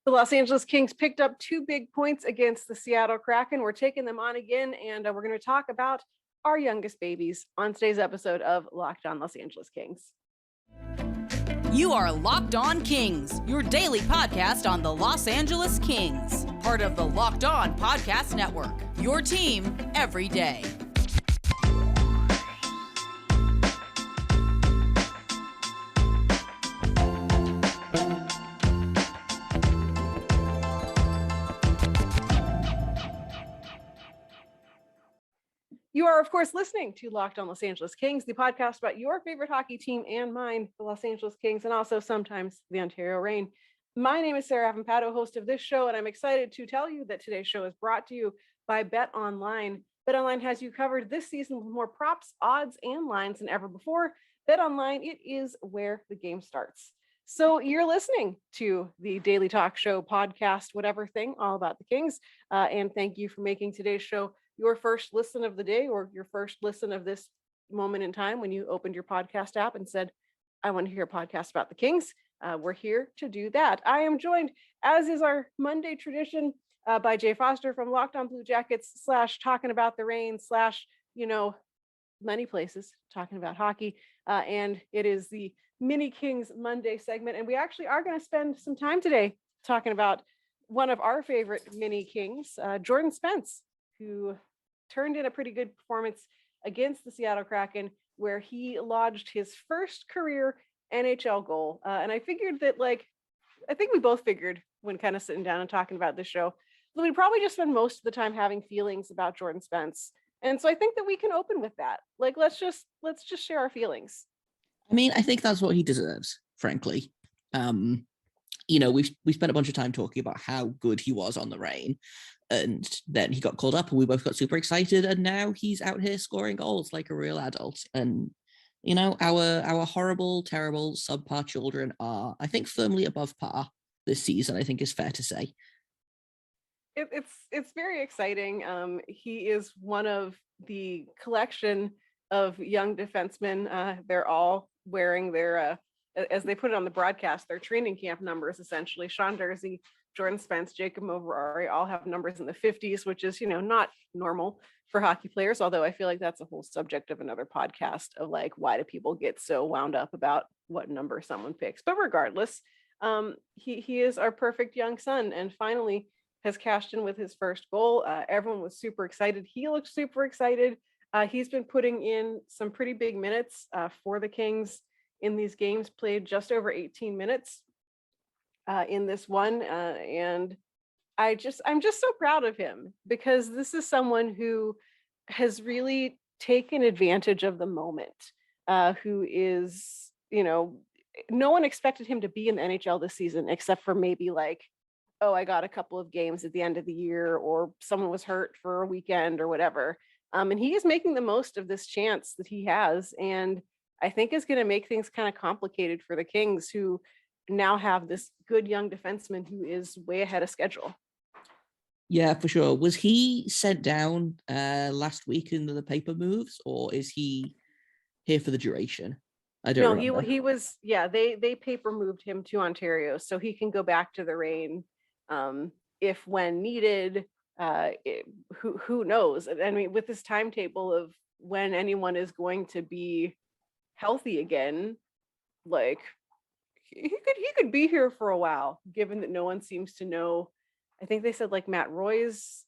The Los Angeles Kings picked up 2 big points against the Seattle Kraken. We're taking them on again, and we're going to talk about our youngest babies on today's episode of Locked On Los Angeles Kings. You are Locked On Kings, your daily podcast on the Los Angeles Kings, part of the Locked On Podcast Network, your team every day. You are, of course, listening to Locked On Los Angeles Kings, the podcast about your favorite hockey team and mine, the Los Angeles Kings, and also sometimes the Ontario Reign. My name is Sarah Avampato, host of this show, and I'm excited to tell you that today's show is brought to you by Bet Online. Bet Online has you covered this season with more props, odds, and lines than ever before. Bet Online, it is where the game starts. So you're listening to the Daily Talk Show podcast, whatever thing, all about the Kings. And thank you for making today's show your first listen of the day, or your first listen of this moment in time when you opened your podcast app and said, I want to hear a podcast about the Kings. We're here to do that. I am joined, as is our Monday tradition, by Jay Foster from Locked On Blue Jackets / talking about the Reign / many places talking about hockey. And it is the Mini Kings Monday segment. And we actually are going to spend some time today talking about one of our favorite Mini Kings, Jordan Spence, who turned in a pretty good performance against the Seattle Kraken, where he lodged his first career NHL goal. And I figured that, I think we both figured when kind of sitting down and talking about this show, that we'd probably just spend most of the time having feelings about Jordan Spence. And so I think that we can open with that. Let's just share our feelings. I mean, I think that's what he deserves, frankly. We spent a bunch of time talking about how good he was on the Reign. And then he got called up and we both got super excited. And now he's out here scoring goals like a real adult. And, our horrible, terrible, subpar children are, I think, firmly above par this season, I think is fair to say. It's very exciting. He is one of the collection of young defensemen. They're all wearing their, as they put it on the broadcast, their training camp numbers, essentially. Sean Durzi, Jordan Spence, Jacob Moverari all have numbers in the 50s, which is, not normal for hockey players. Although I feel like that's a whole subject of another podcast of why do people get so wound up about what number someone picks? But regardless, he is our perfect young son, and finally has cashed in with his first goal. Everyone was super excited. He looked super excited. He's been putting in some pretty big minutes for the Kings in these games, played just over 18 minutes in this one. And I'm just so proud of him, because this is someone who has really taken advantage of the moment, who is, no one expected him to be in the NHL this season, except for maybe I got a couple of games at the end of the year, or someone was hurt for a weekend or whatever. And he is making the most of this chance that he has. And I think is going to make things kind of complicated for the Kings, who now have this good young defenseman who is way ahead of schedule. Yeah, for sure. Was he sent down last week in the paper moves, or is he here for the duration? I don't remember. He was, they paper moved him to Ontario so he can go back to the Reign if when needed. Who knows? I mean, with this timetable of when anyone is going to be healthy again, he could be here for a while, given that no one seems to know. I think they said Matt Roy's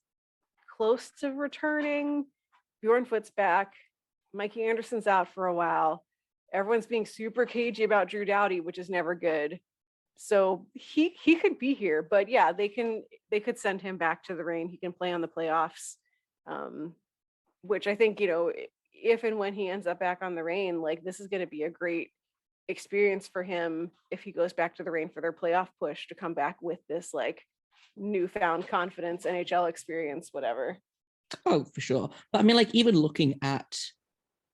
close to returning, Bjorn Foot's back, Mikey Anderson's out for a while. Everyone's being super cagey about Drew Doughty, which is never good. So he could be here, but yeah, they could send him back to the Reign. He can play on the playoffs, which I think, if and when he ends up back on the Reign, this is going to be a great experience for him if he goes back to the Reign for their playoff push, to come back with this newfound confidence, NHL experience, whatever. Oh, for sure. But I mean, even looking at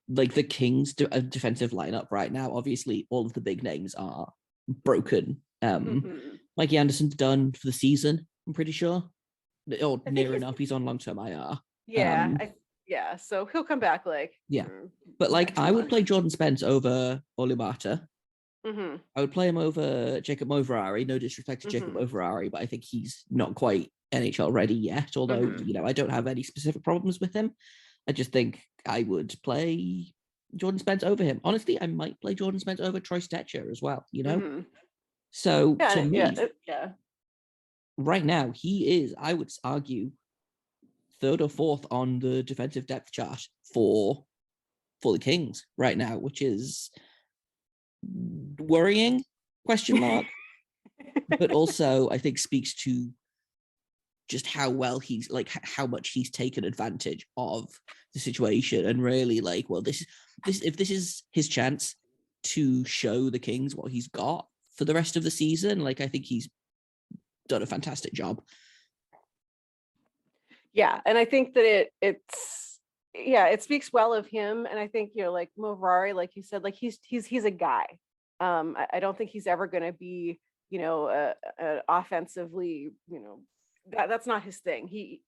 the Kings defensive lineup right now, obviously all of the big names are broken. Mikey Anderson's done for the season, I'm pretty sure, or near enough. He's on long-term IR. Yeah, so he'll come back. But I would play Jordan Spence over Olumata Mm-hmm. I would play him over Jacob Moverari. No disrespect to Jacob Mm-hmm. Moverari, but I think he's not quite NHL ready yet. Although, Mm-hmm. I don't have any specific problems with him. I just think I would play Jordan Spence over him. Honestly, I might play Jordan Spence over Troy Stetcher as well, Mm-hmm. So Yeah, to me, yeah. right now, he is, I would argue, third or fourth on the defensive depth chart for the Kings right now, which is worrying, question mark, but also I think speaks to just how well he's like how much he's taken advantage of the situation and really like, well, this if this is his chance to show the Kings what he's got for the rest of the season, like I think he's done a fantastic job. Yeah, and I think that it speaks well of him. And I think, like Moverari, like you said, like he's a guy. I don't think he's ever going to be, offensively, that's not his thing.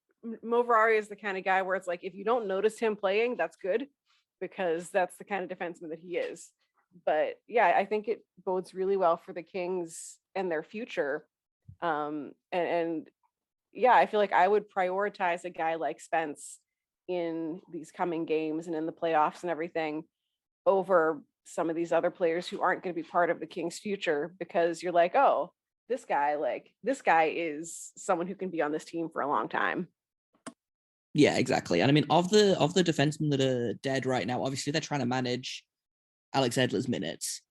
Moverari is the kind of guy where it's like, if you don't notice him playing, that's good, because that's the kind of defenseman that he is. But yeah, I think it bodes really well for the Kings and their future. And yeah, I feel like I would prioritize a guy like Spence in these coming games and in the playoffs and everything over some of these other players who aren't going to be part of the Kings' future, because you're like, oh, this guy is someone who can be on this team for a long time. Yeah, exactly. And I mean, of the defensemen that are dead right now, obviously they're trying to manage Alex Edler's minutes.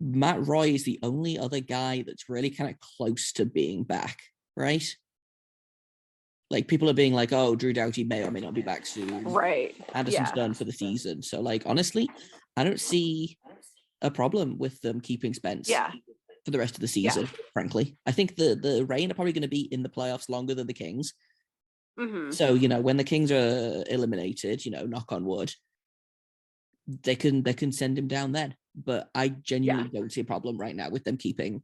Matt Roy is the only other guy that's really kind of close to being back, right? Like people are being like, oh, Drew Doughty may or may not be back soon. Right. Anderson's done for the season. So like, honestly, I don't see a problem with them keeping Spence for the rest of the season, frankly. I think the Reign are probably going to be in the playoffs longer than the Kings. Mm-hmm. So, when the Kings are eliminated, knock on wood, they can send him down then. But I genuinely don't see a problem right now with them keeping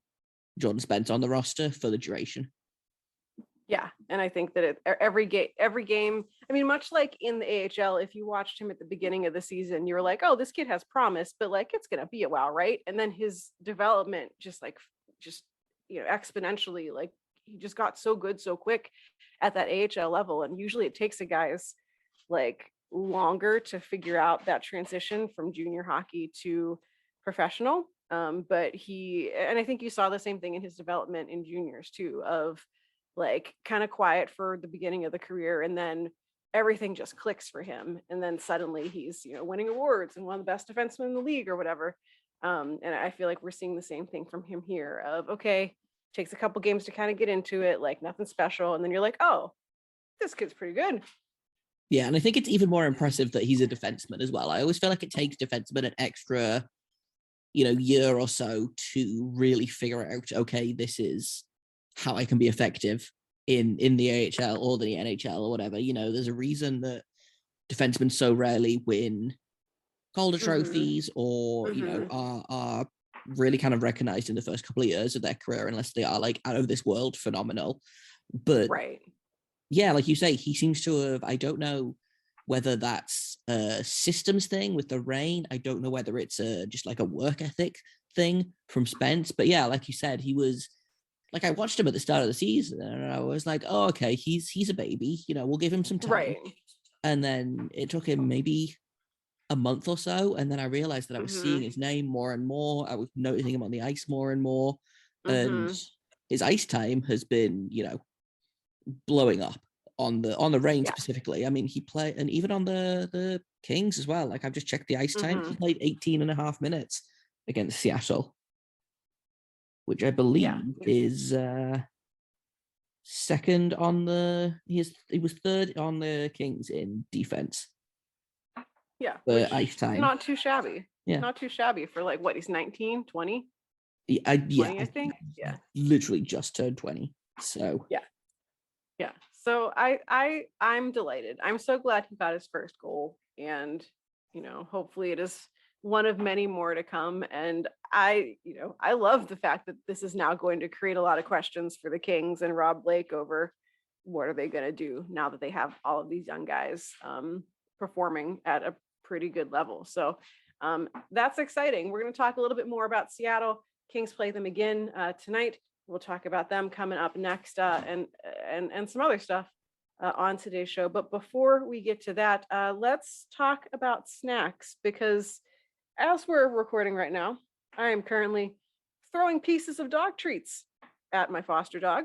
Jordan Spence on the roster for the duration. Yeah, and I think that every game, I mean, much like in the AHL, if you watched him at the beginning of the season, you were like, oh, this kid has promise, but like it's gonna be a while, right? And then his development just exponentially, like he just got so good so quick at that AHL level. And usually it takes a guys like longer to figure out that transition from junior hockey to professional. But I think you saw the same thing in his development in juniors too, of like kind of quiet for the beginning of the career, and then everything just clicks for him, and then suddenly he's winning awards and one of the best defensemen in the league or whatever. And I feel like we're seeing the same thing from him here, of okay, takes a couple games to kind of get into it, like nothing special, and then you're like, oh, this kid's pretty good. Yeah, and I think it's even more impressive that he's a defenseman as well. I always feel like it takes defensemen an extra year or so to really figure out, okay, this is how I can be effective in the AHL or the NHL or whatever. There's a reason that defensemen so rarely win Calder trophies or are really kind of recognized in the first couple of years of their career, unless they are like out of this world phenomenal. But yeah, like you say, he seems to have, I don't know whether that's a systems thing with the Reign. I don't know whether it's just like a work ethic thing from Spence. But yeah, like you said, he was like, I watched him at the start of the season and I was like, oh, okay, he's a baby, we'll give him some time. Right. And then it took him maybe a month or so. And then I realized that I was seeing his name more and more. I was noticing him on the ice more and more. And his ice time has been, blowing up on the Reign specifically. I mean, he played, and even on the Kings as well. Like I've just checked the ice time. He played 18 and a half minutes against Seattle, which I believe is second on he was third on the Kings in defense. Yeah. Ice time. Not too shabby. Yeah. Not too shabby for like what, he's 19, 20? Yeah, 20, I think. Yeah. Literally just turned 20. So yeah. So I'm delighted. I'm so glad he got his first goal, and hopefully it is one of many more to come. And I love the fact that this is now going to create a lot of questions for the Kings and Rob Blake over what are they going to do now that they have all of these young guys performing at a pretty good level. So That's exciting. We're going to talk a little bit more about Seattle. Kings play them again tonight. We'll talk about them coming up next and some other stuff on today's show. But before we get to that, let's talk about snacks, because as we're recording right now, I am currently throwing pieces of dog treats at my foster dog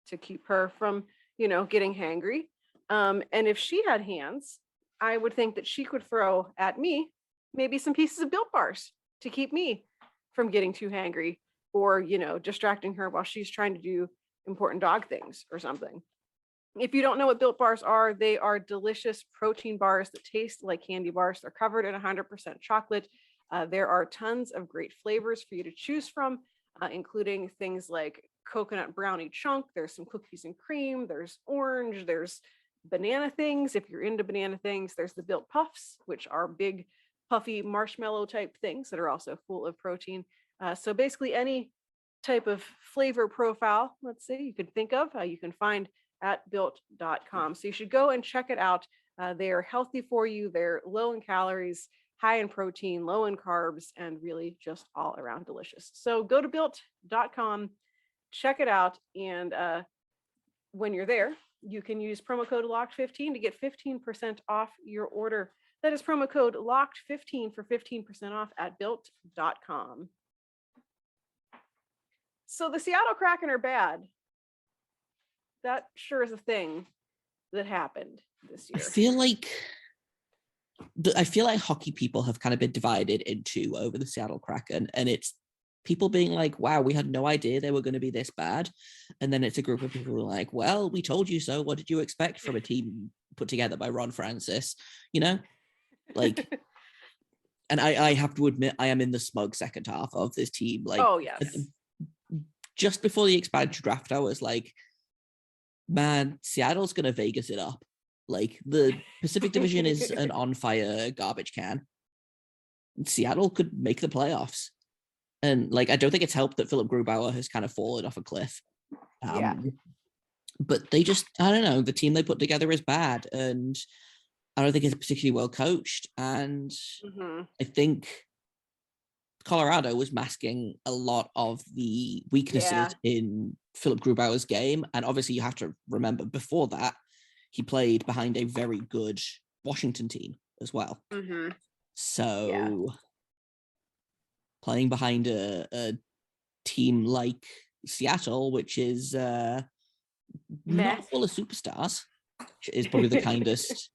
to keep her from, getting hangry. And if she had hands, I would think that she could throw at me maybe some pieces of Built Bars to keep me from getting too hangry, or, distracting her while she's trying to do important dog things or something. If you don't know what Built Bars are, they are delicious protein bars that taste like candy bars. They're covered in 100% chocolate. There are tons of great flavors for you to choose from, including things like coconut brownie chunk. There's some cookies and cream. There's orange. There's banana things. If you're into banana things, there's the Built Puffs, which are big, puffy marshmallow type things that are also full of protein. So basically any type of flavor profile, let's say, you could think of, you can find at built.com. So you should go and check it out. They are healthy for you. They're low in calories, high in protein, low in carbs, and really just all around delicious. So go to built.com, check it out. And when you're there, you can use promo code LOCKED15 to get 15% off your order. That is promo code LOCKED15 for 15% off at built.com. So the Seattle Kraken are bad. That sure is a thing that happened this year. I feel like hockey people have kind of been divided in two over the Seattle Kraken, and it's people being like, wow, we had no idea they were going to be this bad. And then it's a group of people who are like, well, we told you so. What did you expect from a team put together by Ron Francis? Like, and I have to admit, I am in the smug second half of this team. Like, oh, yes. Just before the expansion draft, I was like, man, Seattle's going to Vegas it up. Like, the Pacific Division is an on-fire garbage can. Seattle could make the playoffs. And, like, I don't think it's helped that Philip Grubauer has kind of fallen off a cliff. But they just, I don't know, the team they put together is bad. And I don't think it's particularly well coached. And I think Colorado was masking a lot of the weaknesses in Philip Grubauer's game. And obviously you have to remember, before that, he played behind a very good Washington team as well. So playing behind a team like Seattle, which is not full of superstars, is probably the kindest.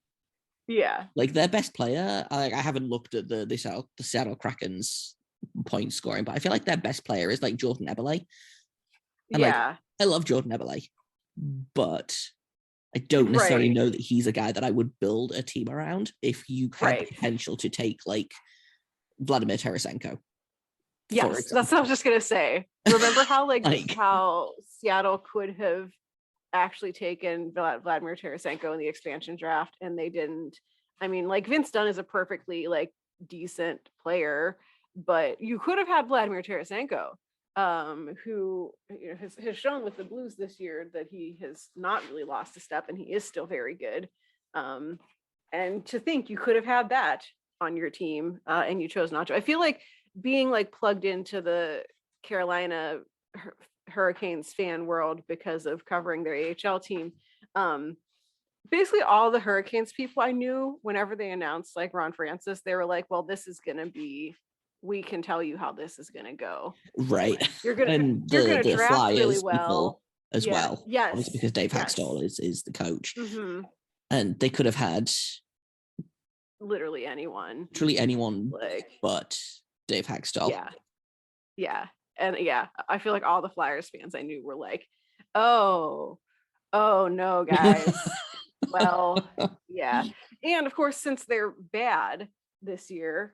Like, their best player, I haven't looked at the Seattle Kraken's point scoring, but I feel like their best player is like Jordan Eberle. And I love Jordan Eberle, but I don't necessarily know that he's a guy that I would build a team around if you had the potential to take like Vladimir Tarasenko. Yes, that's what I was just gonna say. Remember how how Seattle could have actually taken Vladimir Tarasenko in the expansion draft, and they didn't. I mean, like, Vince Dunn is a perfectly like decent player, but you could have had Vladimir Tarasenko, who has shown with the Blues this year that he has not really lost a step, and he is still very good. And to think you could have had that on your team, and you chose not to. I feel like being like plugged into the Carolina Hurricanes fan world because of covering their AHL team. Basically all the Hurricanes people I knew, whenever they announced like Ron Francis, they were like, well, this is going to be, we can tell you how this is going to go. Right. You're going to draft Flyers really well as well. Yes. Obviously because Dave Hackstall is the coach. And they could have had literally anyone but Dave Hackstall. And I feel like all the Flyers fans I knew were like, oh no, guys. Well, and of course, since they're bad this year,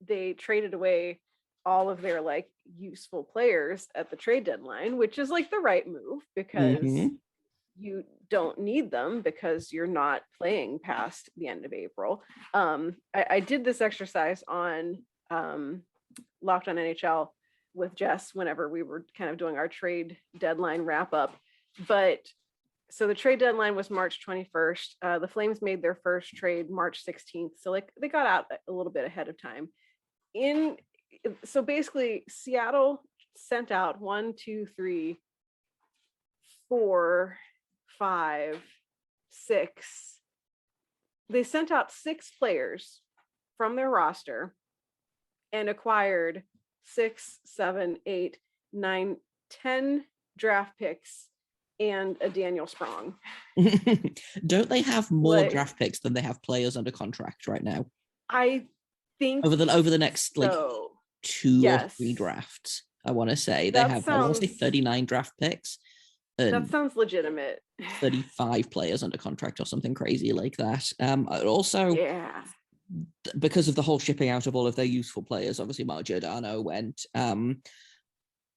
they traded away all of their like useful players at the trade deadline, which is like the right move, because you don't need them because you're not playing past the end of April. I did this exercise on Locked on NHL with Jess whenever we were kind of doing our trade deadline wrap up. But so the trade deadline was March 21st. The Flames made their first trade March 16th. So like they got out a little bit ahead of time. so basically Seattle sent out 1, 2, 3, 4, 5, 6. They sent out 6 players from their roster and acquired 6, 7, 8, 9, 10 draft picks and a Daniel Sprong. Don't they have more draft picks than they have players under contract right now? I think over the next like 2 or 3 drafts, I want to say they have I want to say 39 draft picks. That sounds legitimate. 35 players under contract or something crazy like that. Also, because of the whole shipping out of all of their useful players, obviously Mark Giordano went.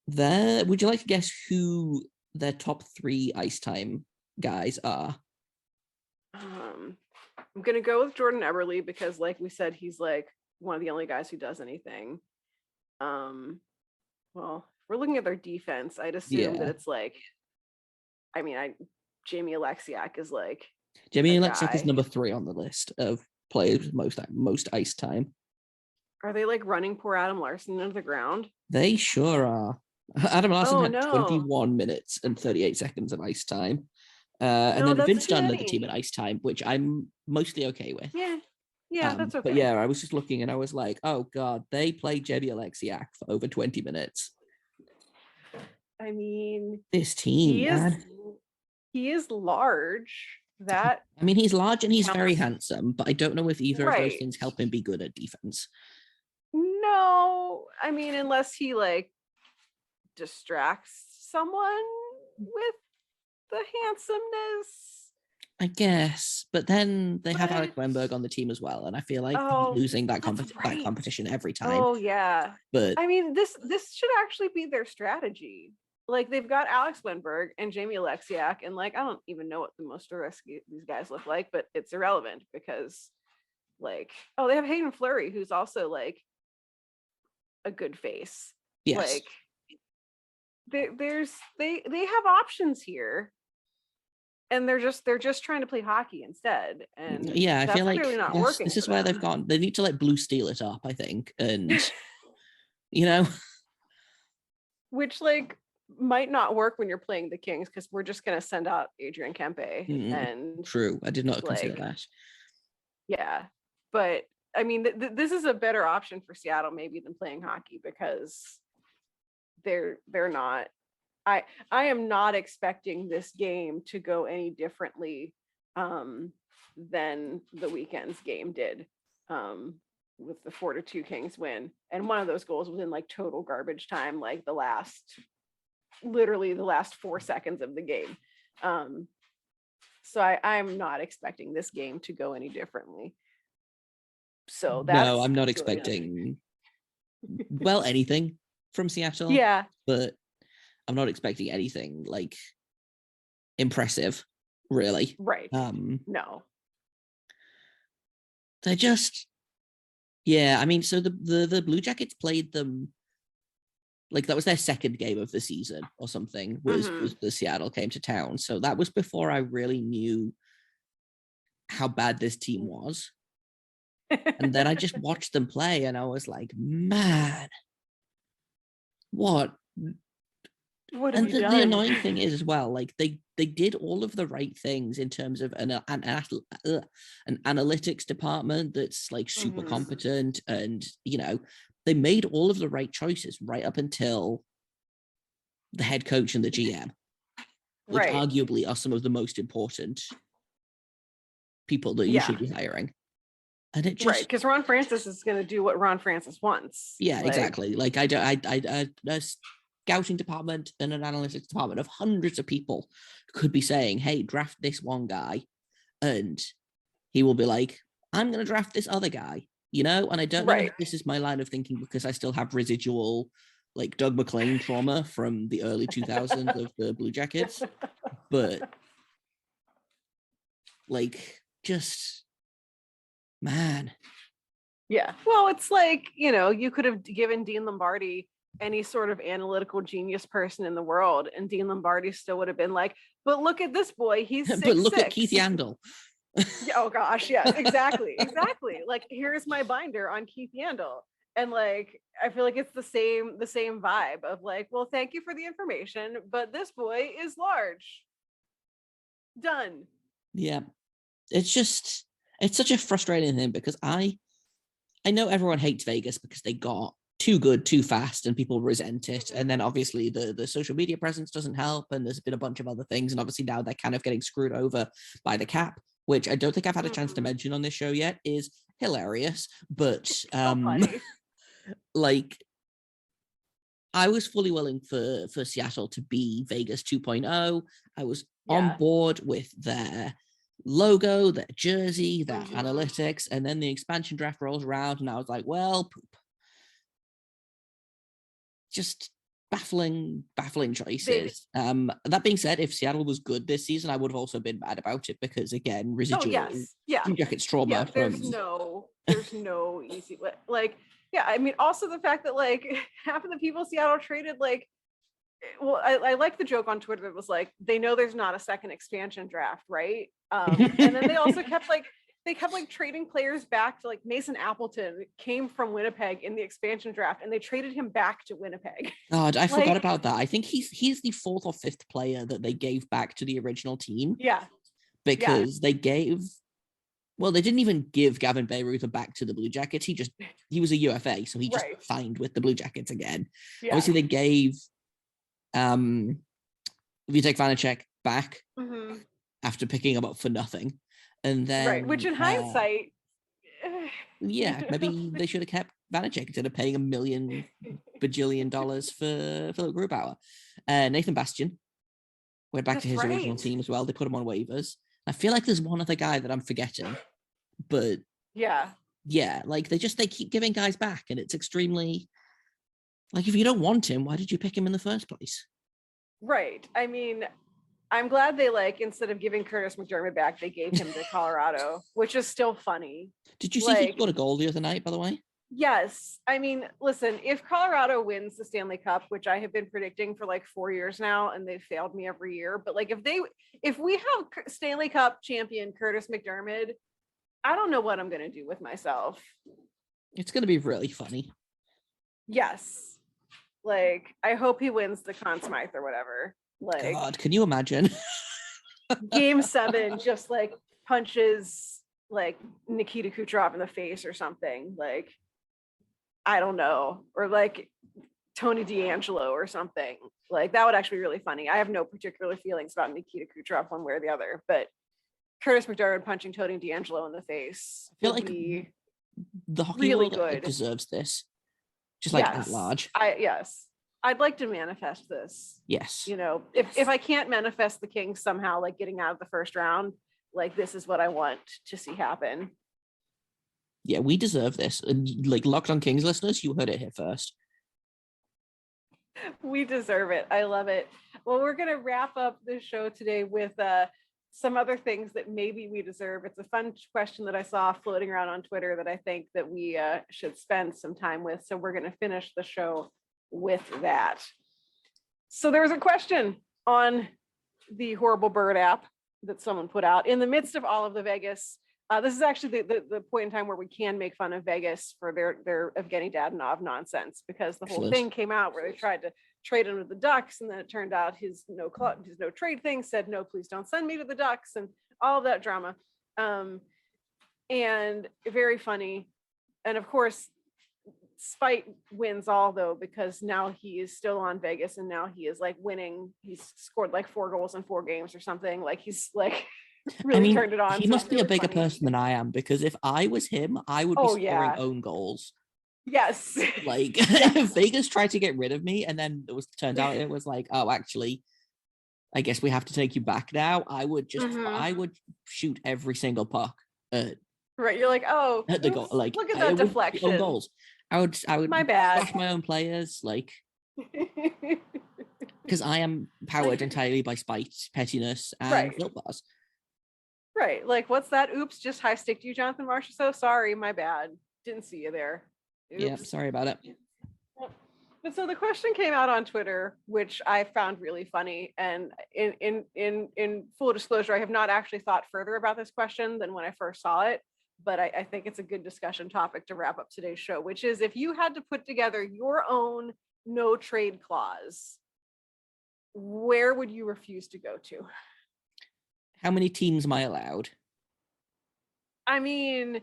Would you like to guess who their top 3 ice time guys are? I'm gonna go with Jordan Eberle because, like we said, he's like one of the only guys who does anything. Well, we're looking at their defense. I'd assume that it's like, I mean, Jamie Alexiak is like. Jamie Alexiak is number 3 on the list of players with most ice time. Are they like running poor Adam Larson into the ground? They sure are. Adam Larson had 21 minutes and 38 seconds of ice time. And then Vince Dunn led the team at ice time, which I'm mostly okay with. Yeah, that's okay. But yeah, I was just looking and I was like, oh God, they played Jamie Alexiak for over 20 minutes. I mean, this team, he is large. He's large and he's very handsome, but I don't know if either of those things help him be good at defense. No, I mean, unless he like distracts someone with the handsomeness, I guess. But then they have Alex Wennberg on the team as well, and I feel like losing that competition every time. Oh yeah, but I mean, this should actually be their strategy. Like, they've got Alex Wennberg and Jamie Alexiak, and like I don't even know what the most of these guys look like, but it's irrelevant because like, they have Hayden Fleury, who's also like a good face. Yes. Like they have options here, and they're just trying to play hockey instead. And yeah, I feel like not working. This is where they've gone. They need to let Blue Steel it up, I think, and which like might not work when you're playing the Kings because we're just gonna send out Adrian Kempe. And true, I did not consider that. Yeah, but I mean, this is a better option for Seattle maybe than playing hockey because they're not. I am not expecting this game to go any differently than the weekend's game did with the 4-2 Kings win. And one of those goals was in like total garbage time, like literally the last 4 seconds of the game. So I'm not expecting this game to go any differently. So no, I'm not expecting anything from Seattle. Yeah, but I'm not expecting anything like impressive, really. Right. No. They're just, I mean, so the Blue Jackets played them like that was their second game of the season or something. Was the Seattle came to town, so that was before I really knew how bad this team was. And then I just watched them play, and I was like, man, what? And the annoying thing is as well, like they did all of the right things in terms of an analytics department that's like super competent, and they made all of the right choices right up until the head coach and the GM, which arguably are some of the most important people that you should be hiring. And it just because Ron Francis is going to do what Ron Francis wants. Yeah, exactly. Like a scouting department and an analytics department of hundreds of people could be saying, "Hey, draft this one guy," and he will be like, "I'm going to draft this other guy," And I don't know if this is my line of thinking because I still have residual like Doug McClain trauma from the early 2000s of the Blue Jackets, but like just. Man. Yeah. Well, it's like, you could have given Dean Lombardi any sort of analytical genius person in the world, and Dean Lombardi still would have been like, but look at this boy, he's 6'6". But look at Keith Yandel. Oh gosh, yeah, exactly. Like, here's my binder on Keith Yandel. And like, I feel like it's the same vibe of like, well, thank you for the information, but this boy is large. Done. Yeah. It's such a frustrating thing because I know everyone hates Vegas because they got too good too fast and people resent it. And then obviously the social media presence doesn't help. And there's been a bunch of other things. And obviously now they're kind of getting screwed over by the cap, which I don't think I've had a chance to mention on this show yet, is hilarious. But like, I was fully willing for Seattle to be Vegas 2.0. I was on board with their logo, their jersey, their analytics, and then the expansion draft rolls around, and I was like, well, poop. Just baffling choices. That being said, if Seattle was good this season, I would have also been mad about it because, again, residual Blue Jackets trauma. There's no easy way. Like, yeah, I mean, also the fact that like half of the people Seattle traded, like, well, I like the joke on Twitter that was like, they know there's not a second expansion draft, right? And then they also kept trading players back to like Mason Appleton came from Winnipeg in the expansion draft, and they traded him back to Winnipeg. God, I forgot about that. I think he's the fourth or fifth player that they gave back to the original team. Yeah. Because they didn't even give Gavin Bayreuther back to the Blue Jackets. He was a UFA, so he just signed with the Blue Jackets again. Yeah. Obviously, they gave Vitek Vanacek back after picking him up for nothing. And then which in hindsight, maybe they should have kept Vanacek instead of paying $1 million bajillion for Philip Grubauer. Nathan Bastian went back to his original team as well. They put him on waivers. I feel like there's one other guy that I'm forgetting, but like they keep giving guys back, and it's extremely like, if you don't want him, why did you pick him in the first place? Right. I mean, I'm glad they instead of giving Curtis McDermott back, they gave him to Colorado, which is still funny. Did you see he scored a goal the other night, by the way? Yes. I mean, listen, if Colorado wins the Stanley Cup, which I have been predicting for 4 years now, and they've failed me every year, but if we have Stanley Cup champion Curtis McDermott, I don't know what I'm going to do with myself. It's going to be really funny. Yes. I hope he wins the Conn Smythe or whatever. God, can you imagine? Game 7 just punches Nikita Kucherov in the face or something. I don't know, or Tony DeAngelo or something. That would actually be really funny. I have no particular feelings about Nikita Kucherov one way or the other, but Curtis McDermott punching Tony DeAngelo in the face. I feel like the hockey really world deserves this. Just at large. I'd like to manifest this. Yes. If I can't manifest the Kings somehow, getting out of the first round, this is what I want to see happen. Yeah, we deserve this. And Locked on Kings listeners, you heard it here first. We deserve it. I love it. Well, we're going to wrap up this show today with some other things that maybe we deserve. It's a fun question that I saw floating around on Twitter that I think that we should spend some time with. So we're going to finish the show with that. So there was a question on the Horrible Bird app that someone put out in the midst of all of the Vegas. This is actually the point in time where we can make fun of Vegas for their Evgeny Dadonov nonsense, because the whole thing came out where they tried to trade him to the Ducks, and then it turned out his no trade thing said, no, please don't send me to the Ducks, and all of that drama. And very funny. And of course, spite wins all, though, because now he is still on Vegas, and now he is winning. He's scored 4 goals in 4 games or something. He's really turned it on. He must be a bigger person than I am, because if I was him, I would be scoring own goals. Yes. If Vegas tried to get rid of me, and then turned out it was oh, actually, I guess we have to take you back now. I would I would shoot every single puck at. Right, you're oh, at the goal. Look at that deflection. Own goals. I would my bad. Crush my own players, because I am powered entirely by spite, pettiness, and guilt bars. Right, what's that? Oops, just high sticked you, Jonathan Marchessault. So sorry, my bad. Didn't see you there. Oops. Yeah, sorry about it. But so the question came out on Twitter, which I found really funny. And in full disclosure, I have not actually thought further about this question than when I first saw it. but I think it's a good discussion topic to wrap up today's show, which is if you had to put together your own no trade clause, where would you refuse to go to? How many teams am I allowed? I mean,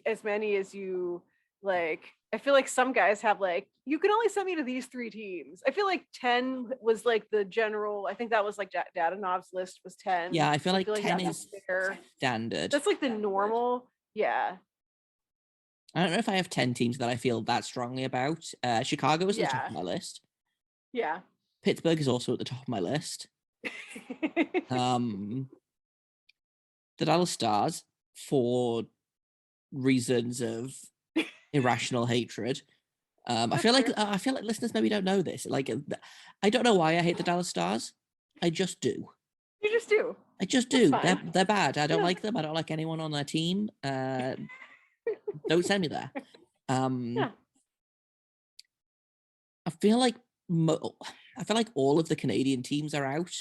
as many as you like. I feel like some guys have like, you can only send me to these 3 teams. I feel like 10 was like the general. I think that was like Dadanov's list was 10. Yeah, I feel like 10 that's is fair. standard. That's like the normal. Yeah. I don't know if I have 10 teams that I feel that strongly about. Chicago is at the top Yeah. of my list. Yeah. Pittsburgh is also at the top of my list. The Dallas Stars, for reasons of irrational hatred. I feel like listeners maybe don't know this. Like, I don't know why I hate the Dallas Stars. I just do. You just do. I just That's do. fine. They're bad. I don't Yeah. like them. I don't like anyone on their team. Don't send me there. Yeah. I feel like all of the Canadian teams are out,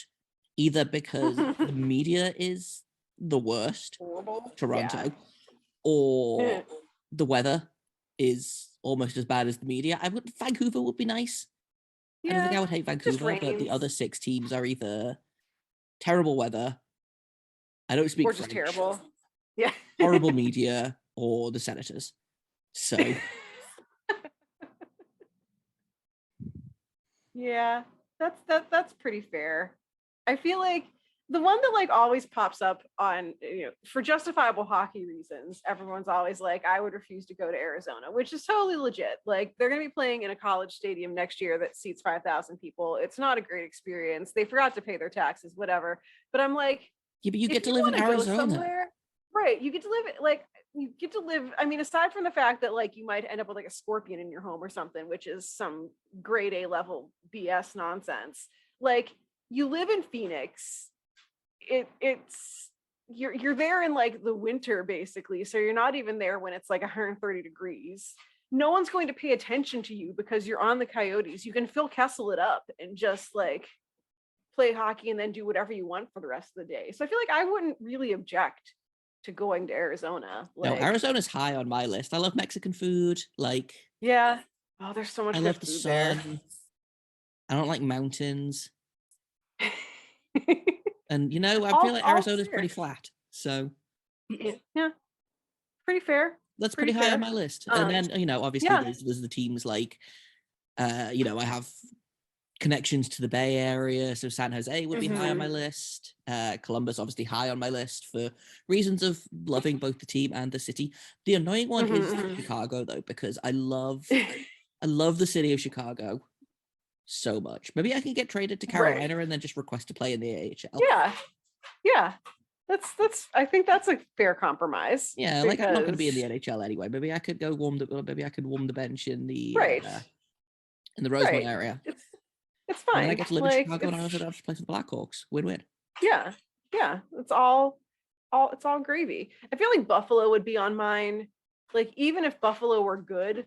either because the media is the worst, Horrible. Toronto, Yeah. or the weather is almost as bad as the media. Vancouver would be nice. I don't think I would hate Vancouver, but the other 6 teams are either terrible weather, I don't speak or just French, terrible. Yeah. horrible media, or the Senators. So yeah, that's pretty fair. I feel like the one that like always pops up on, for justifiable hockey reasons, everyone's always like, I would refuse to go to Arizona, which is totally legit. Like, they're going to be playing in a college stadium next year that seats 5,000 people. It's not a great experience. They forgot to pay their taxes, whatever. But I'm like, yeah, but you if get to you live in wanna go Arizona. somewhere, right? You get to live. I mean, aside from the fact that like you might end up with like a scorpion in your home or something, which is some grade A level BS nonsense. Like, you live in Phoenix. It's you're there in like the winter basically, so you're not even there when it's like 130 degrees. No one's going to pay attention to you because you're on the Coyotes. You can Phil Kessel it up and just like play hockey and then do whatever you want for the rest of the day. So I feel like I wouldn't really object to going to Arizona. Like, No, Arizona's high on my list. I love Mexican food. Like, yeah. Oh, there's so much I good love the food there. sun. I don't like mountains. And I feel like Arizona's pretty flat. So yeah, pretty fair. That's pretty high on my list. And then, obviously there's the teams like, I have connections to the Bay Area. So San Jose would be high on my list. Columbus, obviously high on my list for reasons of loving both the team and the city. The annoying one is Chicago, though, because I love the city of Chicago so much. Maybe I can get traded to Carolina and then just request to play in the AHL. Yeah. That's I think that's a fair compromise. Yeah, like I'm not going to be in the NHL anyway. Maybe I could go warm the bench in the Rosemont area. It's fine. And I get to live in Chicago and I also have to play for the Blackhawks. Win-win. Yeah. It's all gravy. I feel like Buffalo would be on mine. Like, even if Buffalo were good,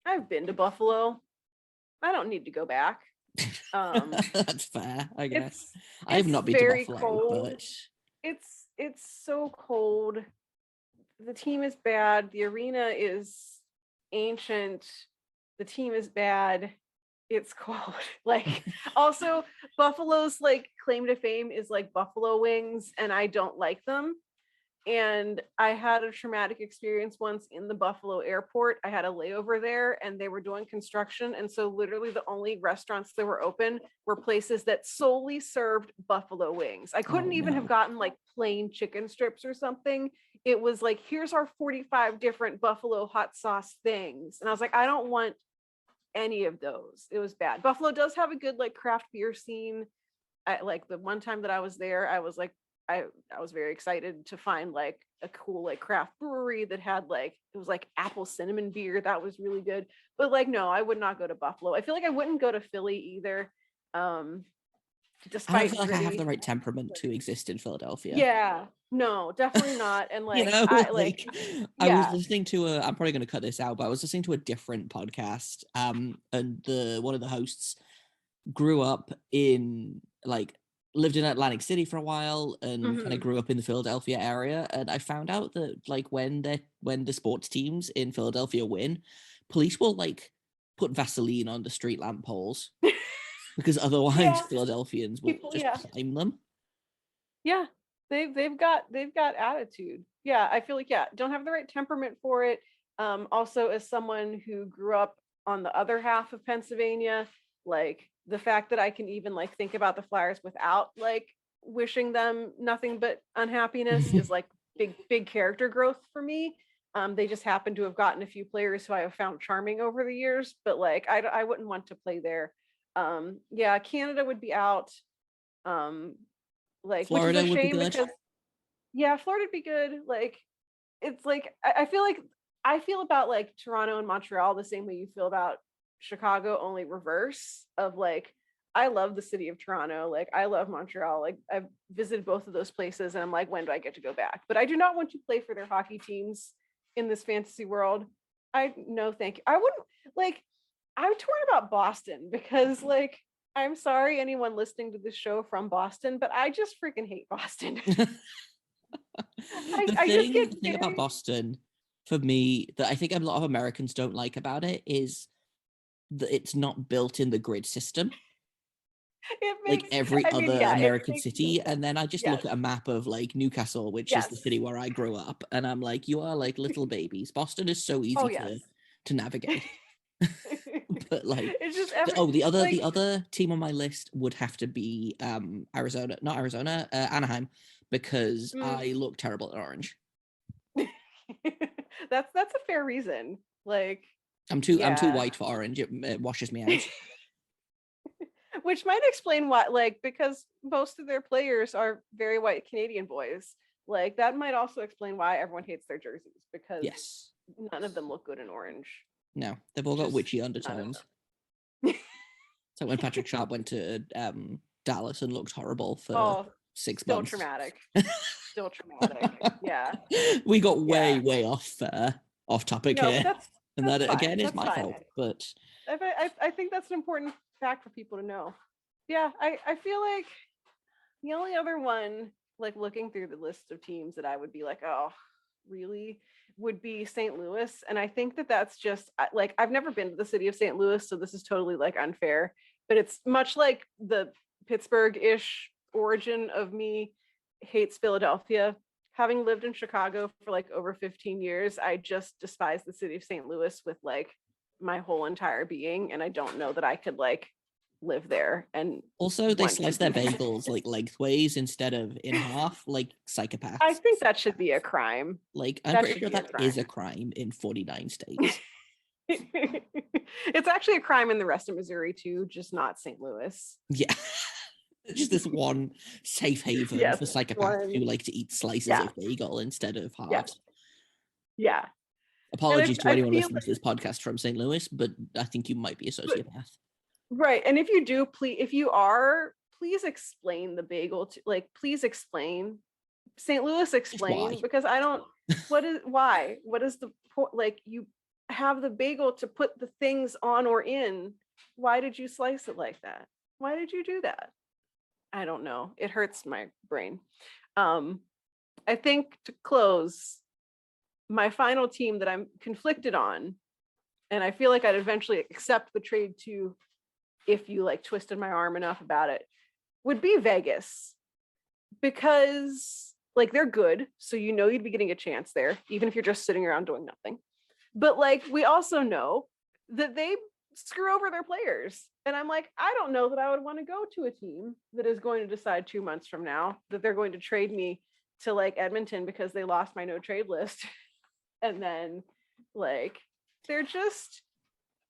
I've been to Buffalo. I don't need to go back. That's fair, I guess. I have not been to Buffalo, cold. but it's so cold. The team is bad. The arena is ancient. The team is bad. It's cold. Like, also Buffalo's like claim to fame is like buffalo wings, and I don't like them. And I had a traumatic experience once in the Buffalo airport. I had a layover there and they were doing construction. And so literally the only restaurants that were open were places that solely served buffalo wings. I couldn't even have gotten like plain chicken strips or something. It was like, here's our 45 different buffalo hot sauce things. And I was like, I don't want any of those. It was bad. Buffalo does have a good like craft beer scene. Like the one time that I was there, I was like, I was very excited to find like a cool like craft brewery that had like, it was like apple cinnamon beer. That was really good. But like, no, I would not go to Buffalo. I feel like I wouldn't go to Philly either. Despite I don't feel like I have the right temperament to exist in Philadelphia. Yeah, no, definitely not. And like, I was listening to I'm probably going to cut this out, but I was listening to a different podcast. And one of the hosts grew up in like lived in Atlantic City for a while and kind Mhm. of grew up in the Philadelphia area. And I found out that like when the sports teams in Philadelphia win, police will like put Vaseline on the street lamp poles because otherwise Yeah. Philadelphians will People, just yeah. climb them. Yeah. They've got attitude. Yeah, I feel like, yeah, don't have the right temperament for it. Also, as someone who grew up on the other half of Pennsylvania, like the fact that I can even like think about the Flyers without like wishing them nothing but unhappiness is like big character growth for me. They just happen to have gotten a few players who I have found charming over the years, but like I wouldn't want to play there. Yeah, Canada would be out. Um, like, which is Florida a would be shame good. because yeah, Florida'd be good. Like, it's like I feel like I feel about like Toronto and Montreal the same way you feel about Chicago, only reverse of like I love the city of Toronto. Like I love Montreal. Like I've visited both of those places and I'm like, when do I get to go back? But I do not want to play for their hockey teams in this fantasy world. I no thank you. I wouldn't like I'm torn about Boston because like I'm sorry anyone listening to this show from Boston, but I just freaking hate Boston. The I just get thing about very Boston for me that I think a lot of Americans don't like about it is that it's not built in the grid system it like makes every I mean, other yeah, it American makes no city. sense. And then I just Yes, look at a map of like Newcastle, which is the yes. city where I grew up, and I'm like, you are like little babies. Boston is so Oh easy yes. to navigate. But like, It's just every the like other team on my list would have to be Arizona, not Arizona, Anaheim, because mm, I look terrible in orange. that's a fair reason. Like, I'm too yeah. white for orange. It washes me out. Which might explain why, like, because most of their players are very white Canadian boys. Like, that might also explain why everyone hates their jerseys because Yes. none of them look good in orange. No, they've all got Just witchy none of undertones. them. So when Patrick Sharp went to Dallas and looked horrible for Oh, 6 still months. traumatic. Still traumatic. Yeah. We got Yeah. way off topic No, here, but and that's that fine. again is That's my fine. fault. But I think that's an important fact for people to know. Yeah, I feel like the only other one, like looking through the list of teams that I would be like, oh, really, would be St. Louis. And I think that that's just like I've never been to the city of St. Louis, so this is totally like unfair. But it's much like the Pittsburgh-ish origin of me hates Philadelphia. Having lived in Chicago for like over 15 years, I just despise the city of St. Louis with like my whole entire being. And I don't know that I could like live there and also, they want to slice their be. bagels like lengthways instead of in half, like psychopaths. I think that should be a crime. Like, I'm That pretty should sure be a that is crime. a crime in 49 states. It's actually a crime in the rest of Missouri too, just not St. Louis. Yeah. Just this one safe haven Yes, for psychopaths one. who like to eat slices Yeah, of bagel instead of yeah, halves. yeah. And Apologies to I anyone feel listening like, to this podcast from St. Louis, but I think you might be a but, sociopath. right. And if you do, please, if you are, please explain the bagel to like, please explain St. Louis, Why? explain because I don't. Why? What is the point? Like you have the bagel to put the things on or in. Why did you slice it like that? Why did you do that? I don't know. It hurts my brain. I think to close, my final team that I'm conflicted on, and I feel like I'd eventually accept the trade to if you like twisted my arm enough about it, would be Vegas. Because like they're good. So you know you'd be getting a chance there, even if you're just sitting around doing nothing. But like we also know that they screw over their players. And I'm like, I don't know that I would want to go to a team that is going to decide 2 months from now that they're going to trade me to like Edmonton because they lost my no trade list. And then like they're just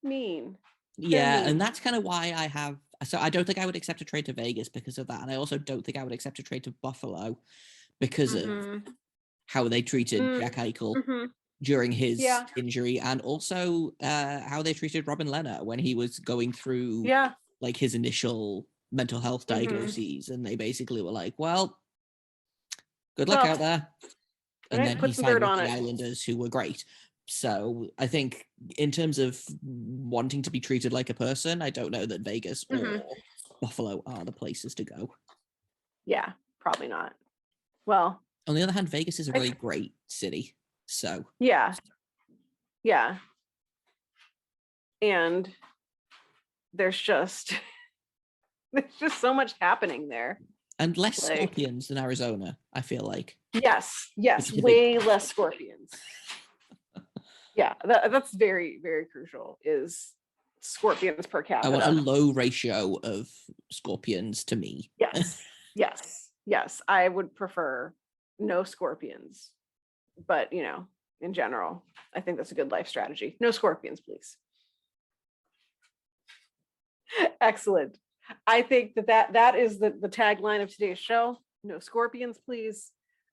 mean. Yeah, mean. and that's kind of why I don't think I would accept a trade to Vegas because of that. And I also don't think I would accept a trade to Buffalo because of how they treated Jack Eichel during his injury, and also how they treated Robin Lehner when he was going through like his initial mental health diagnoses. And they basically were like, well, good luck out there. And then he signed with the Islanders, who were great. So I think in terms of wanting to be treated like a person, I don't know that Vegas or Buffalo are the places to go. Yeah, probably not. Well, on the other hand, Vegas is a really great city. So yeah. And there's just so much happening there. And less scorpions than Arizona, I feel like. Yes, way less scorpions. Yeah, that's very, very crucial, is scorpions per capita. I want a low ratio of scorpions to me. Yes. I would prefer no scorpions. But, in general, I think that's a good life strategy. No scorpions, please. Excellent. I think that is the tagline of today's show. No scorpions, please.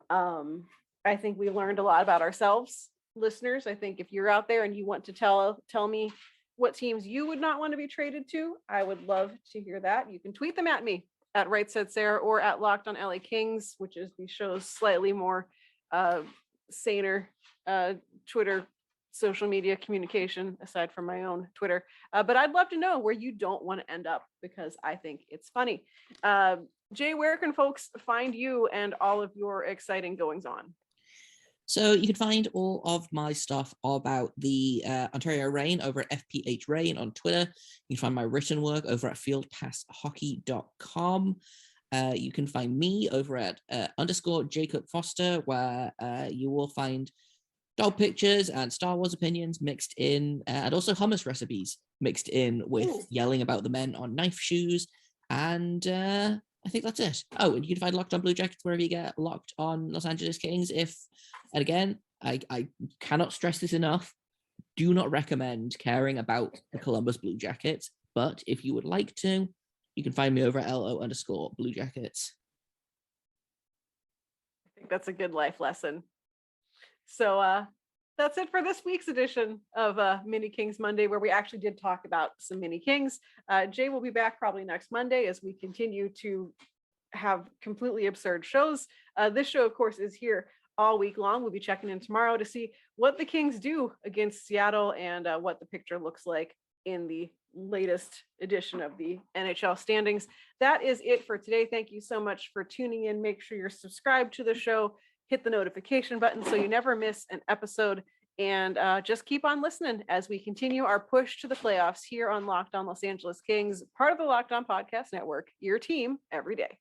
I think we learned a lot about ourselves, listeners. I think if you're out there and you want to tell me what teams you would not want to be traded to, I would love to hear that. You can tweet them at me at Right Said Sarah or at Locked on LA Kings, which is the show's slightly more saner Twitter social media communication aside from my own Twitter. But I'd love to know where you don't want to end up, because I think it's funny. Jay, where can folks find you and all of your exciting goings on? So you can find all of my stuff about the Ontario Reign over at FPH Reign on Twitter. You can find my written work over at fieldpasshockey.com. You can find me over at _ Jacob Foster, where you will find dog pictures and Star Wars opinions mixed in, and also hummus recipes mixed in with yelling about the men on knife shoes. And I think that's it. Oh, and you can find Locked on Blue Jackets wherever you get Locked on Los Angeles Kings. And again, I cannot stress this enough, do not recommend caring about the Columbus Blue Jackets, but if you would like to, you can find me over at LO_ Blue Jackets. I think that's a good life lesson. So that's it for this week's edition of Mini Kings Monday, where we actually did talk about some Mini Kings. Jay will be back probably next Monday as we continue to have completely absurd shows. This show, of course, is here all week long. We'll be checking in tomorrow to see what the Kings do against Seattle and what the picture looks like in the latest edition of the NHL standings. That is it for today. Thank you so much for tuning in. Make sure you're subscribed to the show. Hit the notification button so you never miss an episode, and just keep on listening as we continue our push to the playoffs here on Locked on Los Angeles Kings, part of the Locked on Podcast Network, your team every day.